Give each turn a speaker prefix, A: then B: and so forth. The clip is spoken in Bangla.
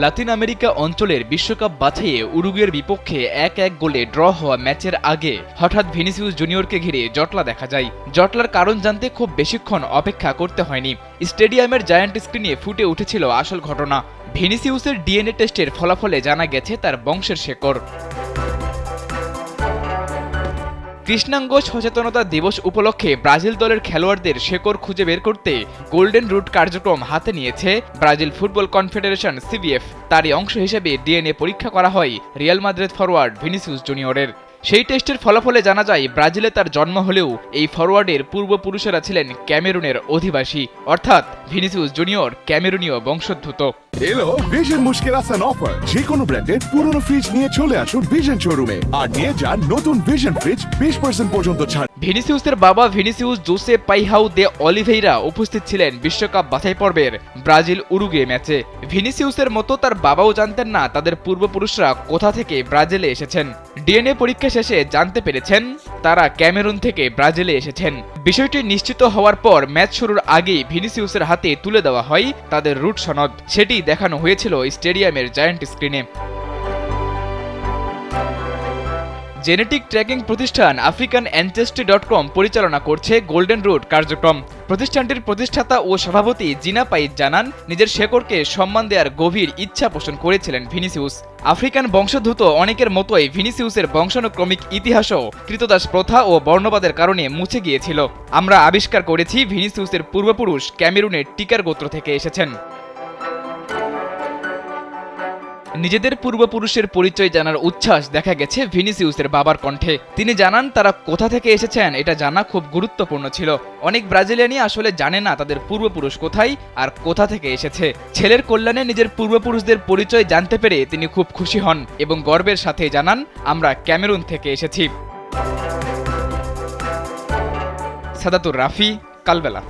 A: লাতিন আমেরিকা অঞ্চলের বিশ্বকাপ বাছাইয়ে উরুগুয়ের বিপক্ষে ১-১ গোলে ড্র হওয়া ম্যাচের আগে হঠাৎ ভিনিসিউস জুনিয়রকে ঘিরে জটলা দেখা যায়। জটলার কারণ জানতে খুব বেশিক্ষণ অপেক্ষা করতে হয়নি। স্টেডিয়ামের জায়ান্ট স্ক্রিনে ফুটে উঠেছিল আসল ঘটনা। ভিনিসিউসের ডিএনএ টেস্টের ফলাফলে জানা গেছে তার বংশের শেকড়। কৃষ্ণাঙ্গ সচেতনতা দিবস উপলক্ষে ব্রাজিল দলের খেলোয়াড়দের শেকড় খুঁজে বের করতে গোল্ডেন রুট কার্যক্রম হাতে নিয়েছে ব্রাজিল ফুটবল কনফেডারেশন সিবিএফ। তারই অংশ হিসেবে ডিএনএ পরীক্ষা করা হয় রিয়াল মাদ্রিদ ফরওয়ার্ড ভিনিসিউস জুনিয়রের। সেই টেস্টের ফলাফলে জানা যায় ব্রাজিলে তার জন্ম হলেও এই ফরওয়ার্ডের পূর্বপুরুষেরা ছিলেন ক্যামেরুনের অধিবাসী, অর্থাৎ ভিনিসিউস জুনিয়র ক্যামেরুনীয় বংশোদ্ভূত।
B: এলো ভিশন মুশকিল আসান অফার। যে কোনো ব্র্যান্ডের পুরনো ফ্রিজ নিয়ে চলে আসুন ভিশন শোরুমে আর নিয়ে যান নতুন ভিশন ফ্রিজ 20% পর্যন্ত ছাড়।
A: ভিনিসিউসের বাবা ভিনিসিউস জোসে পাইহাউ দে অলিভেইরা উপস্থিত ছিলেন বিশ্বকাপ বাছাই পর্বের ব্রাজিল উরুগুয়ে ম্যাচে। ভিনিসিউসের মতো তার বাবাও জানতেন না তাদের পূর্বপুরুষরা কোথা থেকে ব্রাজিলে এসেছেন। ডিএনএ পরীক্ষা শেষে জানতে পেরেছেন তারা ক্যামেরুন থেকে ব্রাজিলে এসেছেন। বিষয়টি নিশ্চিত হওয়ার পর ম্যাচ শুরুর আগেই ভিনিসিউসের হাতে তুলে দেওয়া হয় তাদের রুট সনদ। সেটি দেখানো হয়েছিল স্টেডিয়ামের জায়ান্ট স্ক্রিনে। জেনেটিক ট্র্যাকিং প্রতিষ্ঠান আফ্রিকান অ্যানচেস্ট্রি.com পরিচালনা করছে গোল্ডেন রুট কার্যক্রম। প্রতিষ্ঠানটির প্রতিষ্ঠাতা ও সভাপতি জিনা পাইত জানান, নিজের শেকড়কে সম্মান দেওয়ার গভীর ইচ্ছা পোষণ করেছিলেন ভিনিসিউস। আফ্রিকান বংশোদ্ভূত অনেকের মতোই ভিনিসিউসের বংশানুক্রমিক ইতিহাসও কৃতদাস প্রথা ও বর্ণবাদের কারণে মুছে গিয়েছিল। আমরা আবিষ্কার করেছি ভিনিসিউসের পূর্বপুরুষ ক্যামেরুনের টিকার গোত্র থেকে এসেছেন। নিজেদের পূর্বপুরুষের পরিচয় জানার উচ্ছ্বাস দেখা গেছে ভিনিসিউসের বাবার কণ্ঠে। তিনি জানান তারা কোথা থেকে এসেছেন এটা জানা খুব গুরুত্বপূর্ণ ছিল। অনেক ব্রাজিলিয়ানই আসলে জানে না তাদের পূর্বপুরুষ কোথায় আর কোথা থেকে এসেছে। ছেলের কল্যাণে নিজের পূর্বপুরুষদের পরিচয় জানতে পেরে তিনি খুব খুশি হন এবং গর্বের সাথে জানান, আমরা ক্যামেরুন থেকে এসেছি। সাদাতুর রাফি, কালবেলা।